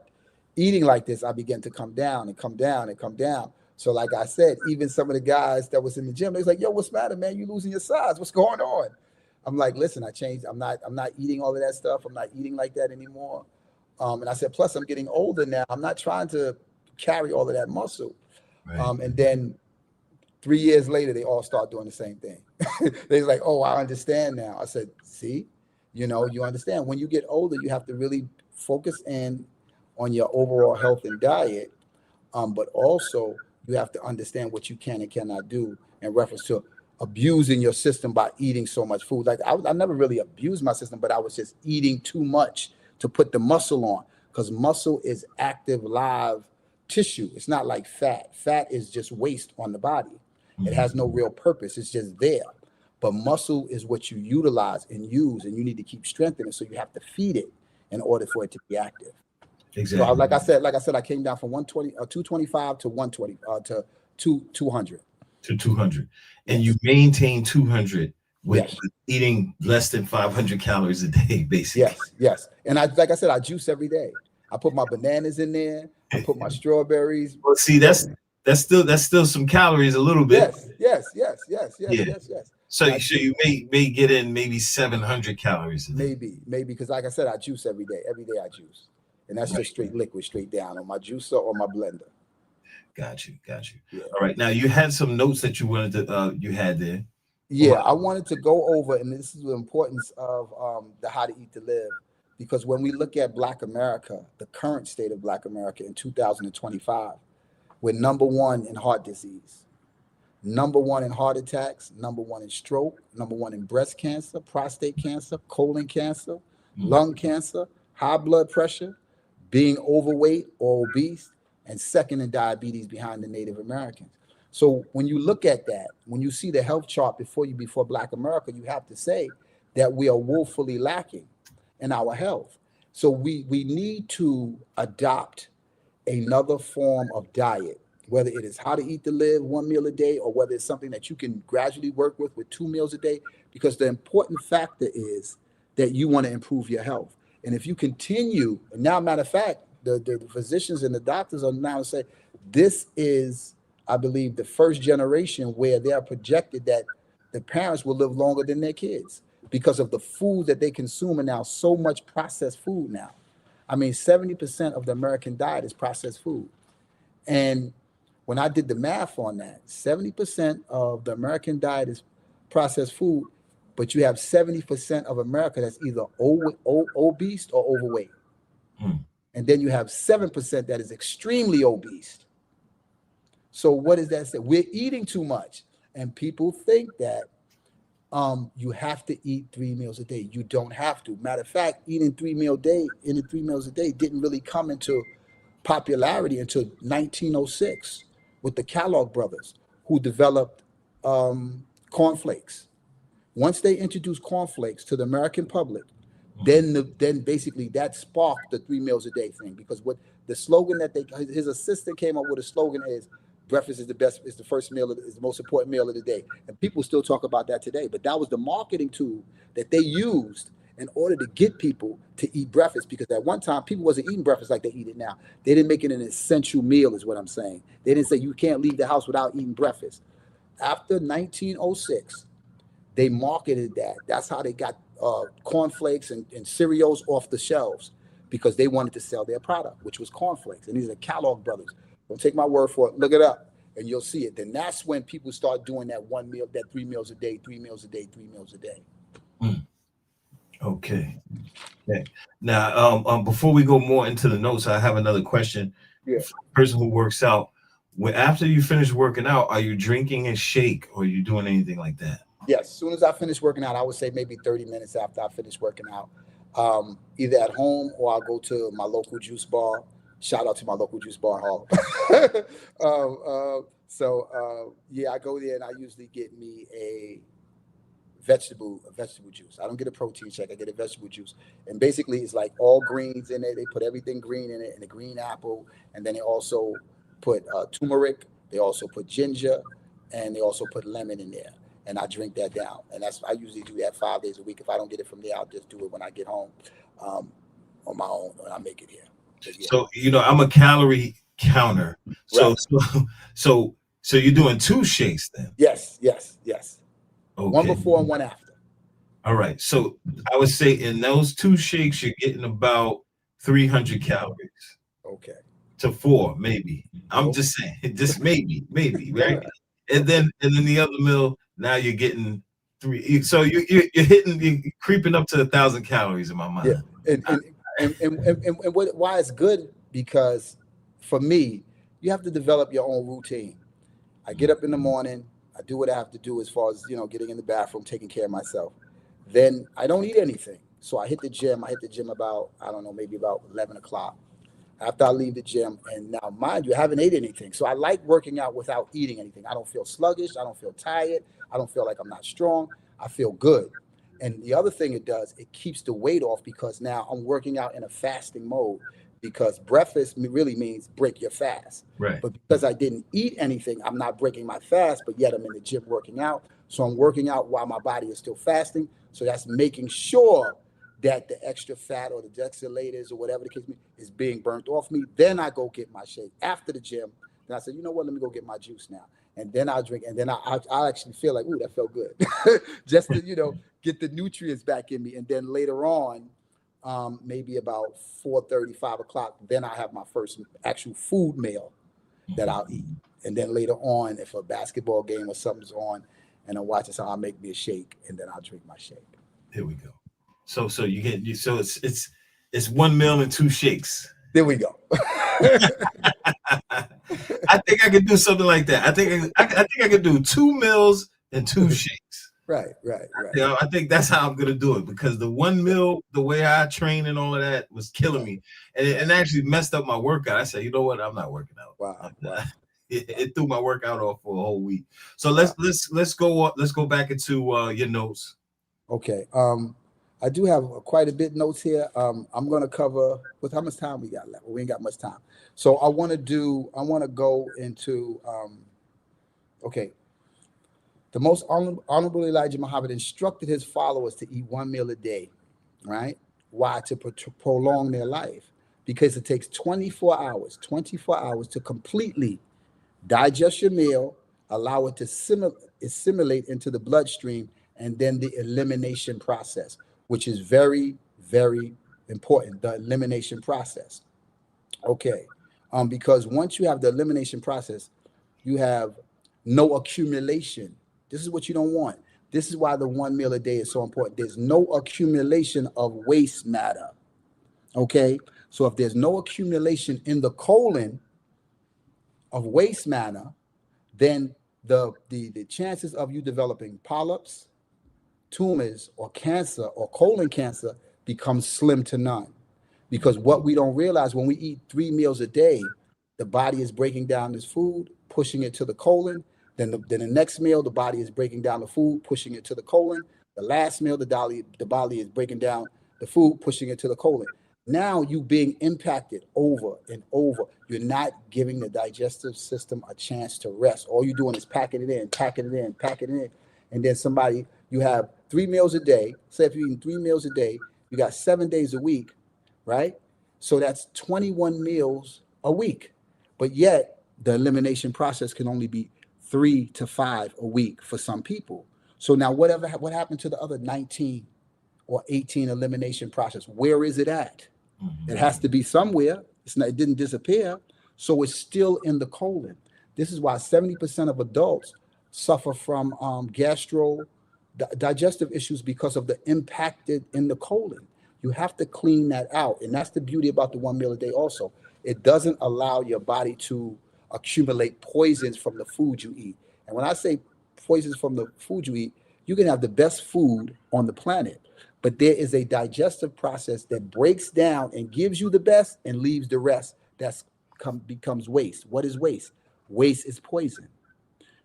eating like this, I began to come down and come down and come down. So, like I said, even some of the guys that was in the gym, they was like, "Yo, what's the matter, man? You losing your size? What's going on?" I'm like, "Listen, I changed. I'm not eating all of that stuff. I'm not eating like that anymore." And I said, plus, I'm getting older now. I'm not trying to carry all of that muscle. Right. And then 3 years later, they all start doing the same thing. They're like, "Oh, I understand now." I said, "See, you understand. When you get older, you have to really focus in on your overall health and diet, but also you have to understand what you can and cannot do in reference to abusing your system by eating so much food. Like, I never really abused my system, but I was just eating too much to put the muscle on, because muscle is active, live tissue. It's not like fat. Fat is just waste on the body. It Mhm. has no real purpose. It's just there. But muscle is what you utilize and use, and you need to keep strengthening. So you have to feed it in order for it to be active. So Exactly. like I said, I came down from 225 to 120, to 200. To 200. And you Yes, maintain 200 with yes, eating less than 500 calories a day, basically. yes, yes. And like I said, I juice every day. I put my bananas in there. I put my strawberries. Well, see, So that's still some calories a little bit. yes, yes, yes, yes, yes, Yeah. yes, yes. So, And I so juice. you may get in maybe 700 calories a day. Maybe, because like I said, I juice every day. Every day I juice, and that's just Right. straight liquid, straight down on my juicer or my blender. Got you. Got you. Yeah, All right. Now you had some notes that you wanted to you had there. yeah. I wanted to go over, and this is the importance of the How to Eat to Live, because when we look at Black America, the current state of Black America in 2025, we're number one in heart disease, number one in heart attacks, number one in stroke, number one in breast cancer, prostate cancer, colon cancer, Mm. lung cancer, high blood pressure, being overweight or obese, and second in diabetes behind the Native Americans. So when you look at that, when you see the health chart before Black America, you have to say that we are woefully lacking in our health. So we need to adopt another form of diet, whether it is how to eat to live 1 meal a day, or whether it's something that you can gradually work with 2 meals a day, because the important factor is that you want to improve your health. And if you continue, and now, matter of fact, the physicians and the doctors are now saying this is, I believe, the first generation where they are projected that the parents will live longer than their kids because of the food that they consume, and now so much processed food now. I mean, 70% of the American diet is processed food. And when I did the math on that, 70% of the American diet is processed food, but you have 70% of America that's either obese or overweight. Mm. And then you have 7% that is extremely obese. So what does that say? We're eating too much. And people think that you have to eat 3 meals a day. You don't have to. Matter of fact, eating 3 meals a day didn't really come into popularity until 1906 with the Kellogg brothers, who developed cornflakes. Once they introduced cornflakes to the American public, Then basically that sparked the 3 meals a day thing, because what the slogan that his assistant came up with, a slogan is breakfast is the first meal, is the most important meal of the day, and people still talk about that today. But that was the marketing tool that they used in order to get people to eat breakfast, because at one time people wasn't eating breakfast like they eat it now. They didn't make it an essential meal, is what I'm saying. They didn't say you can't leave the house without eating breakfast. After 1906, they marketed that. That's how they got cornflakes and cereals off the shelves, because they wanted to sell their product, which was cornflakes. And these are Kellogg brothers. Don't take my word for it. Look it up, and you'll see it. Then that's when people start doing that 1 meal, that 3 meals a day, 3 meals a day, 3 meals a day. Okay. Now, before we go more into the notes, I have another question. Yeah. For the person who works out, after you finish working out, are you drinking a shake, or are you doing anything like that? Yes. As soon as I finish working out, I would say maybe 30 minutes after I finish working out, either at home or I'll go to my local juice bar. Shout out to my local juice bar, Harlem. Yeah, I go there and I usually get me a vegetable juice. I don't get a protein shake. I get a vegetable juice, and basically it's like all greens in it. They put everything green in it, and a green apple, and then they also put turmeric. They also put ginger, and they also put lemon in there. And I drink that down, and I usually do that 5 days a week. If I don't get it from there, I'll just do it when I get home on my own when I make it here. Yeah. So I'm a calorie counter. So right. so you're doing 2 shakes then? Yes. Okay. One before and one after. All right. So I would say in those 2 shakes, you're getting about 300 calories. Okay. To 4, maybe. I'm just saying, just maybe, right? And then the other meal, now you're getting 3. So you're creeping up to 1,000 calories in my mind. Yeah. And why it's good, because for me, you have to develop your own routine. I get up in the morning, I do what I have to do as far as, getting in the bathroom, taking care of myself. Then I don't eat anything. So I hit the gym. About, I don't know, maybe about 11 o'clock. After I leave the gym, and now mind you, I haven't ate anything. So I like working out without eating anything. I don't feel sluggish. I don't feel tired. I don't feel like I'm not strong. I feel good. And the other thing it does, it keeps the weight off, because now I'm working out in a fasting mode, because breakfast really means break your fast. Right. But because I didn't eat anything, I'm not breaking my fast, but yet I'm in the gym working out. So I'm working out while my body is still fasting. So that's making sure that the extra fat or the dextrolators or whatever the case is being burnt off me. Then I go get my shake after the gym. Then I said, you know what, let me go get my juice now. And then I'll drink. And then I actually feel like, ooh, that felt good. Just to, get the nutrients back in me. And then later on, maybe about 4:30, 5 o'clock, then I have my first actual food meal that I'll eat. And then later on, if a basketball game or something's on and I'm watching, so I'll make me a shake, and then I'll drink my shake. Here we go. So it's 1 meal and 2 shakes. There we go. I think I could do something like that. I think I could do 2 meals and 2 shakes. Right. I think that's how I'm gonna do it, because the 1 meal, the way I train and all of that, was killing me, and actually messed up my workout. I said, you know what, I'm not working out. Wow. It threw my workout off for a whole week. So let's go back into your notes. Okay. I do have quite a bit notes here. I'm going to cover with how much time we got left. Well, we ain't got much time. So I want to go into, okay. The most honorable Elijah Muhammad instructed his followers to eat 1 meal a day, right? Why? To prolong their life, because it takes 24 hours to completely digest your meal, allow it to assimilate into the bloodstream, and then the elimination process, which is very, very important, the elimination process. Okay. Because once you have the elimination process, you have no accumulation. This is what you don't want. This is why the 1 meal a day is so important. There's no accumulation of waste matter. Okay. So if there's no accumulation in the colon of waste matter, then the chances of you developing polyps, tumors, or cancer or colon cancer become slim to none. Because what we don't realize, when we eat 3 meals a day, the body is breaking down this food, pushing it to the colon. Then the next meal, the body is breaking down the food, pushing it to the colon. The last meal, the body is breaking down the food, pushing it to the colon. Now you being impacted over and over. You're not giving the digestive system a chance to rest. All you're doing is packing it in, packing it in, packing it in. And then you have 3 meals a day. Say if you're eating 3 meals a day, you got 7 days a week, right? So that's 21 meals a week. But yet the elimination process can only be 3 to 5 a week for some people. So now what happened to the other 19 or 18 elimination process? Where is it at? Mm-hmm. It has to be somewhere. It didn't disappear. So it's still in the colon. This is why 70% of adults suffer from digestive issues because of the impacted in the colon. You have to clean that out. And that's the beauty about the 1 meal a day also. It doesn't allow your body to accumulate poisons from the food you eat. And when I say poisons from the food you eat, you can have the best food on the planet, but there is a digestive process that breaks down and gives you the best and leaves the rest becomes waste. What is waste? Waste is poison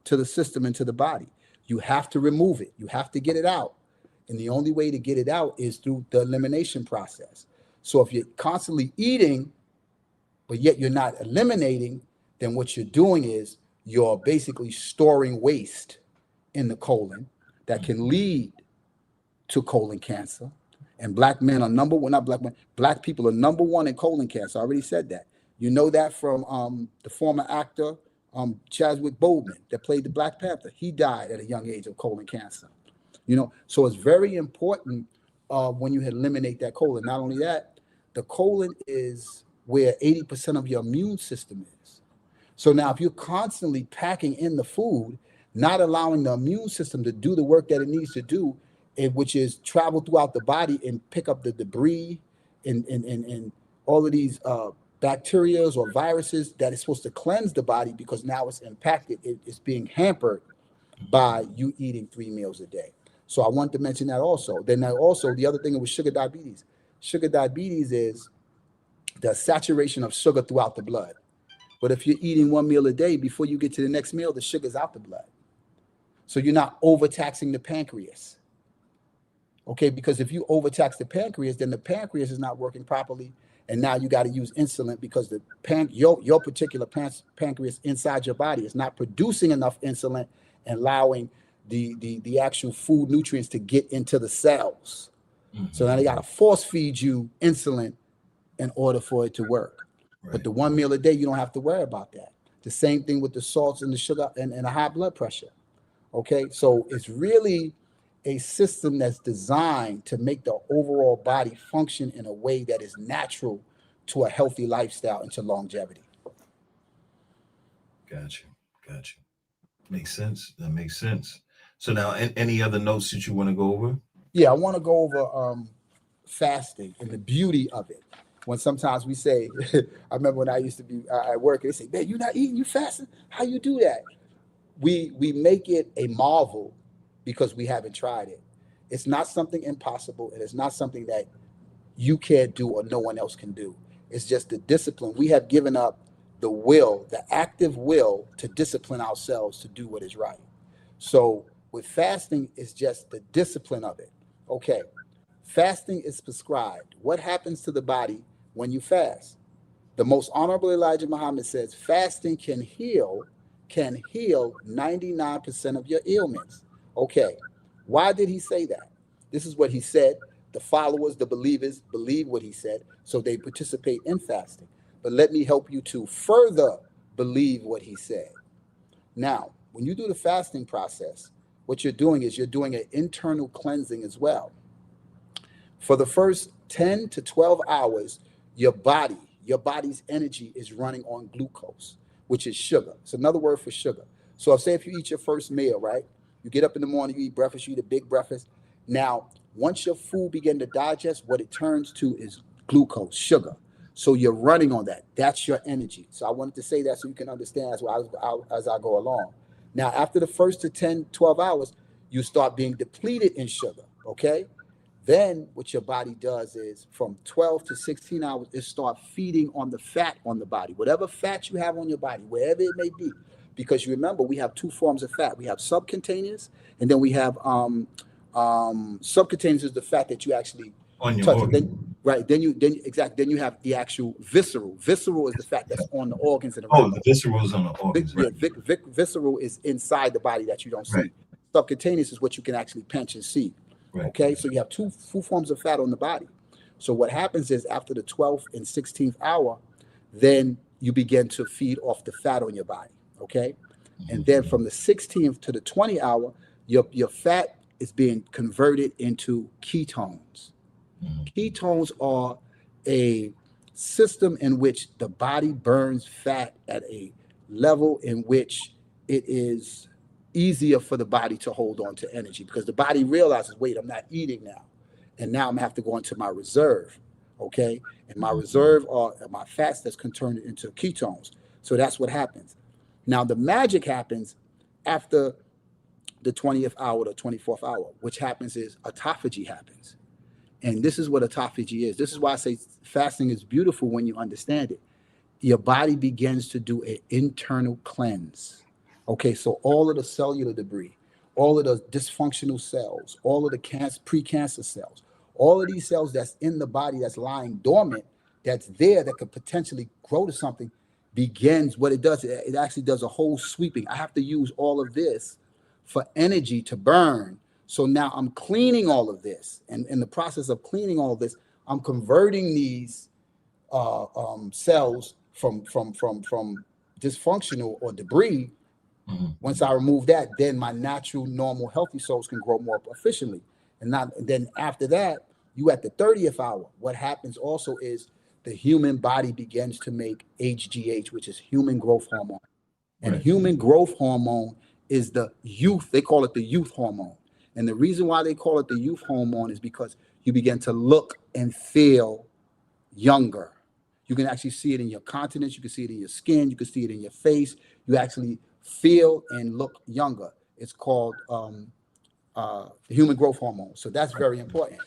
to the system and to the body. You have to remove it. You have to get it out. And the only way to get it out is through the elimination process. So if you're constantly eating, but yet you're not eliminating, then what you're doing is you're basically storing waste in the colon that can lead to colon cancer. And black people are number one in colon cancer. I already said that. You know that from the former actor Chadwick Boseman that played the Black Panther. He died at a young age of colon cancer. So it's very important when you eliminate that colon. Not only that, the colon is where 80% of your immune system is. So now if you're constantly packing in the food, not allowing the immune system to do the work that it needs to do, which is travel throughout the body and pick up the debris and all of these bacteria or viruses that is supposed to cleanse the body, because now it's impacted. It's being hampered by you eating 3 meals a day. So I want to mention that also. Then also the other thing was sugar diabetes. Sugar diabetes is the saturation of sugar throughout the blood. But if you're eating 1 meal a day, before you get to the next meal, the sugar's out the blood. So you're not overtaxing the pancreas. Okay, because if you overtax the pancreas, then the pancreas is not working properly. And now you got to use insulin because your particular pancreas inside your body is not producing enough insulin and allowing the actual food nutrients to get into the cells. Mm-hmm. So now they got to force feed you insulin in order for it to work. Right. But the 1 meal a day, you don't have to worry about that. The same thing with the salts and the sugar and the high blood pressure. Okay, so it's really a system that's designed to make the overall body function in a way that is natural to a healthy lifestyle and to longevity. Gotcha. Makes sense. That makes sense. So now, any other notes that you want to go over? Yeah, I want to go over fasting and the beauty of it. When sometimes we say, I remember when I used to be at work, they say, man, you're not eating, you fasting? How you do that? We make it a marvel because we haven't tried it. It's not something impossible, and it's not something that you can't do or no one else can do. It's just the discipline. We have given up the will, the active will to discipline ourselves to do what is right. So with fasting, it's just the discipline of it. Okay, fasting is prescribed. What happens to the body when you fast? The most honorable Elijah Muhammad says fasting can heal 99% of your ailments. Okay, why did he say that? This is what he said. The followers, the believers, believe what he said, so they participate in fasting. But let me help you to further believe what he said. Now, when you do the fasting process, what you're doing is you're doing an internal cleansing as well. For the first 10 to 12 hours, your body's energy is running on glucose, which is sugar. It's another word for sugar. So if you eat your first meal, right? You get up in the morning, you eat breakfast, you eat a big breakfast. Now, once your food begins to digest, what it turns to is glucose, sugar. So you're running on that. That's your energy. So I wanted to say that so you can understand as I go along. Now, after the first to 10, 12 hours, you start being depleted in sugar, okay? Then what your body does is from 12 to 16 hours, it starts feeding on the fat on the body, whatever fat you have on your body, wherever it may be. Because you remember, we have 2 forms of fat. We have subcutaneous, and then we have subcutaneous is the fat that you actually On your touch it. organ. Then right, then you have the actual visceral. Visceral is the fat that's on the organs and Oh, around the them. visceral is on the organs, right? Visceral is inside the body that you don't Right, see. Subcutaneous is what you can actually pinch and see. right. Okay, so you have two full forms of fat on the body. So what happens is after the 12th and 16th hour, then you begin to feed off the fat on your body. Okay, and then from the 16th to the 20th hour, your fat is being converted into ketones. Ketones are a system in which the body burns fat at a level in which it is easier for the body to hold on to energy, because the body realizes, wait, I'm not eating now. And now I'm gonna have to go into my reserve. Okay. And my reserve are my fats that's turned into ketones. So that's what happens. Now the magic happens after the 20th hour, the 24th hour, which happens is autophagy happens. And this is what autophagy is. This is why I say fasting is beautiful when you understand it. Your body begins to do an internal cleanse. Okay, so all of the cellular debris, all of the dysfunctional cells, all of the pre-cancer cells, all of these cells that's in the body that's lying dormant, that's there that could potentially grow to something, begins what it does. It actually does a whole sweeping. I have to use all of this for energy to burn. So now I'm cleaning all of this. And in the process of cleaning all of this, I'm converting these cells from dysfunctional or debris. Once I remove that, then my natural, normal, healthy cells can grow more efficiently. And then after that, you at the 30th hour, what happens also is the human body begins to make HGH, which is human growth hormone. And human growth hormone is the youth. They call it the youth hormone. And the reason why they call it the youth hormone is because you begin to look and feel younger. You can actually see it in your countenance. You can see it in your skin. You can see it in your face. You actually feel and look younger. It's called the human growth hormone. So that's very important.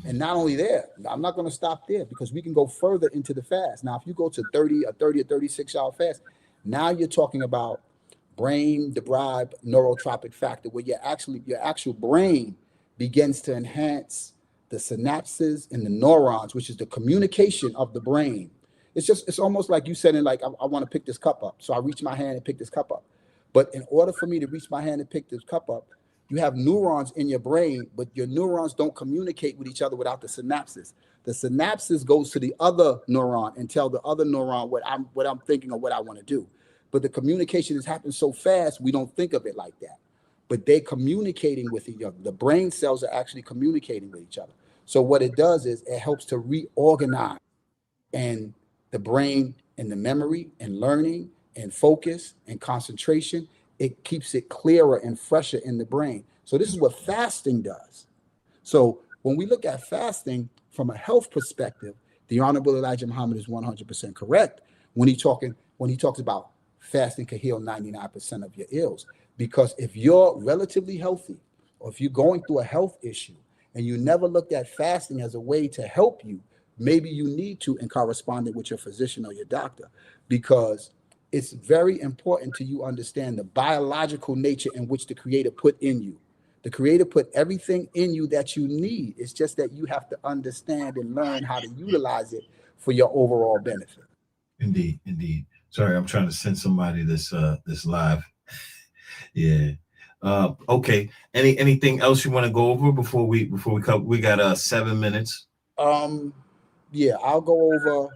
And not only there, I'm not going to stop there because we can go further into the fast. Now, if you go to 30 or 36-hour fast, now you're talking about brain-derived neurotropic factor, where your actual brain begins to enhance the synapses and the neurons, which is the communication of the brain. It's almost like you said, like, I want to pick this cup up. So I reach my hand and pick this cup up. But in order for me to reach my hand and pick this cup up, you have neurons in your brain, but your neurons don't communicate with each other without the synapses. The synapses goes to the other neuron and tell the other neuron what I'm thinking or what I want to do. But the communication has happened so fast, we don't think of it like that. But they're communicating with each other. The brain cells are actually communicating with each other. So what it does is it helps to reorganize and the brain and the memory and learning and focus and concentration. It keeps it clearer and fresher in the brain. So this is what fasting does. So when we look at fasting from a health perspective, the Honorable Elijah Muhammad is 100% correct when he talks about fasting can heal 99% of your ills. Because if you're relatively healthy, or if you're going through a health issue and you never looked at fasting as a way to help you, maybe you need to in corresponding with your physician or your doctor, because it's very important to you understand the biological nature in which the Creator put in you. The Creator put everything in you that you need. It's just that you have to understand and learn how to utilize it for your overall benefit. Indeed, indeed. Sorry, I'm trying to send somebody this live. Yeah. Okay. Anything else you want to go over before we cover? We got 7 minutes. Yeah, I'll go over.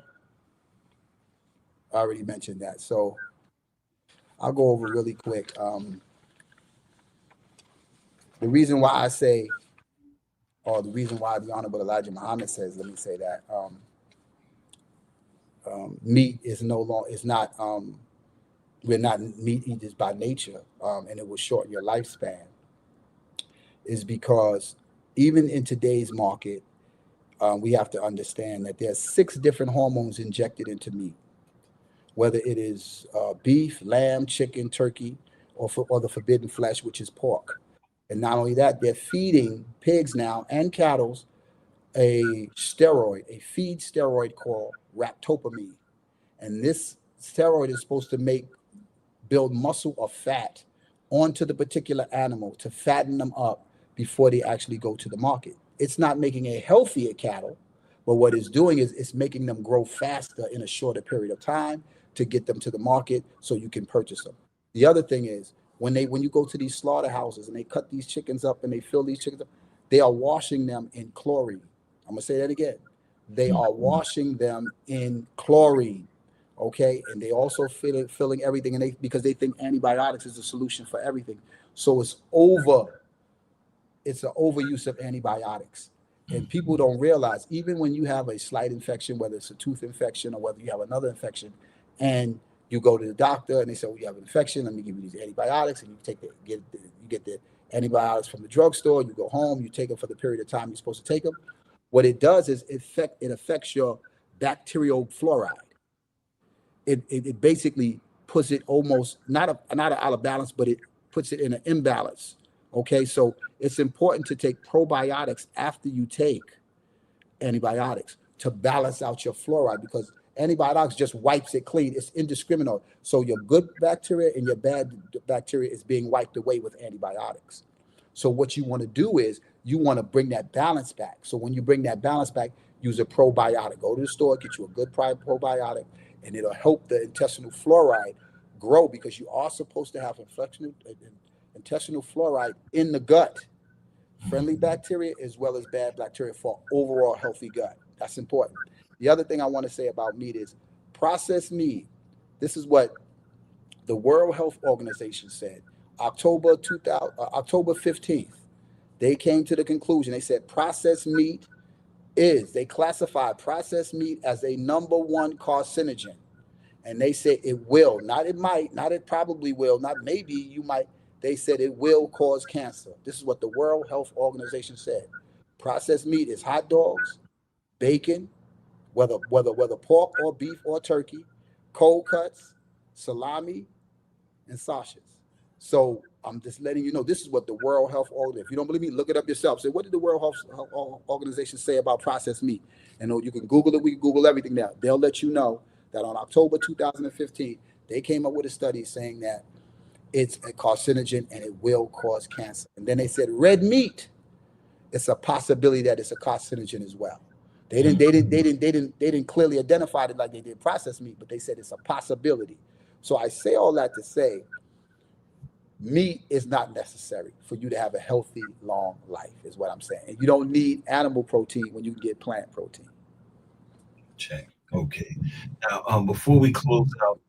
I already mentioned that, so I'll go over really quick. The reason why I say, or the reason why the Honorable Elijah Muhammad says, let me say that meat is not. We're not meat eaters by nature, and it will shorten your lifespan. Is because even in today's market, we have to understand that there's 6 different hormones injected into meat, whether it is beef, lamb, chicken, turkey, or the forbidden flesh, which is pork. And not only that, they're feeding pigs now and cattle a feed steroid called ractopamine. And this steroid is supposed to build muscle or fat onto the particular animal to fatten them up before they actually go to the market. it's not making a healthier cattle, but what it's doing is it's making them grow faster in a shorter period of time to get them to the market so you can purchase them. The other thing is when you go to these slaughterhouses and they cut these chickens up and they fill these chickens up, they are washing them in chlorine. I'm gonna say that again. They are washing them in chlorine. Okay, and they also filling everything, and because they think antibiotics is the solution for everything. So it's an overuse of antibiotics. And people don't realize, even when you have a slight infection, whether it's a tooth infection or whether you have another infection, and you go to the doctor and they say, well, you have an infection, let me give you these antibiotics, and you get the antibiotics from the drugstore, you go home, you take them for the period of time you're supposed to take them. What it does is it affects your bacterial fluoride. It basically puts it almost not out of balance, but it puts it in an imbalance. Okay, so it's important to take probiotics after you take antibiotics to balance out your fluoride, because antibiotics just wipes it clean. It's indiscriminate. So your good bacteria and your bad bacteria is being wiped away with antibiotics. So what you want to do is you want to bring that balance back. So when you bring that balance back, use a probiotic. Go to the store, get you a good probiotic, and it'll help the intestinal fluoride grow, because you are supposed to have intestinal fluoride in the gut, friendly bacteria as well as bad bacteria for overall healthy gut. That's important. The other thing I want to say about meat is processed meat. This is what the World Health Organization said. October 15th, they came to the conclusion. They said processed meat they classified processed meat as a #1 carcinogen. And they said it will, not it might, not it probably will, not maybe you might. They said it will cause cancer. This is what the World Health Organization said. Processed meat is hot dogs, bacon, whether pork or beef or turkey, cold cuts, salami, and sausages. So I'm just letting you know, this is what the World Health Organization, if you don't believe me, look it up yourself. Say, what did the World Health Organization say about processed meat? And you can Google it. We can Google everything now. They'll let you know that on October 2015, they came up with a study saying that it's a carcinogen and it will cause cancer. And then they said red meat, it's a possibility that it's a carcinogen as well. They didn't clearly identify it like they did processed meat, but they said it's a possibility. So I say all that to say, meat is not necessary for you to have a healthy, long life, is what I'm saying. And you don't need animal protein when you can get plant protein. Check. Okay. Now, before we close out,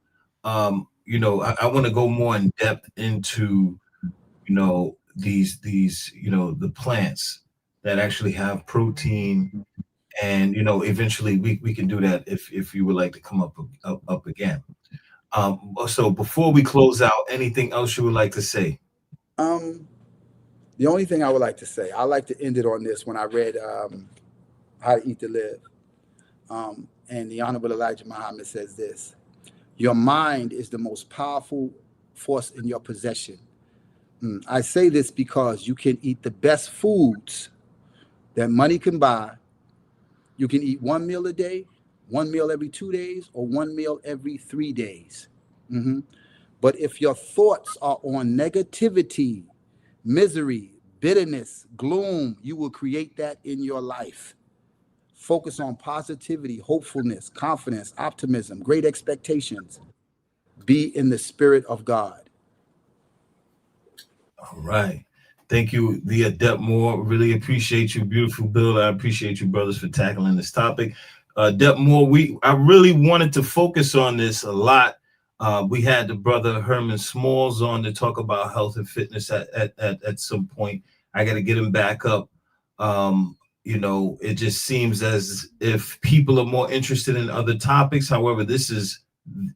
I want to go more in depth into, these, the plants that actually have protein, and eventually we can do that if you would like to come up again. So before we close out, anything else you would like to say? The only thing I would like to say, I like to end it on this. When I read How to Eat to Live, and the Honorable Elijah Muhammad says this: your mind is the most powerful force in your possession. I say this because you can eat the best foods that money can buy. You can eat one meal a day, one meal every 2 days, or one meal every 3 days. But if your thoughts are on negativity, misery, bitterness, gloom, you will create that in your life. Focus on positivity, hopefulness, confidence, optimism, great expectations. Be in the spirit of God. All right. Thank you, the Adept Moore. Really appreciate you, beautiful Bill. I appreciate you, brothers, for tackling this topic. Adept Moore, I really wanted to focus on this a lot. We had the brother Herman Smalls on to talk about health and fitness at some point. I got to get him back up. It just seems as if people are more interested in other topics. However, this is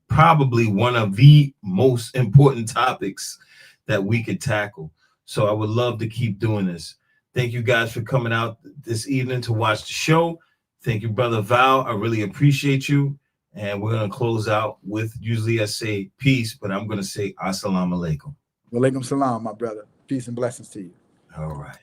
probably one of the most important topics that we could tackle. So I would love to keep doing this. Thank you guys for coming out this evening to watch the show. Thank you, Brother Val. I really appreciate you. And we're going to close out with, usually I say peace, but I'm going to say assalamu alaikum. Walaikum salam, my brother. Peace and blessings to you. All right.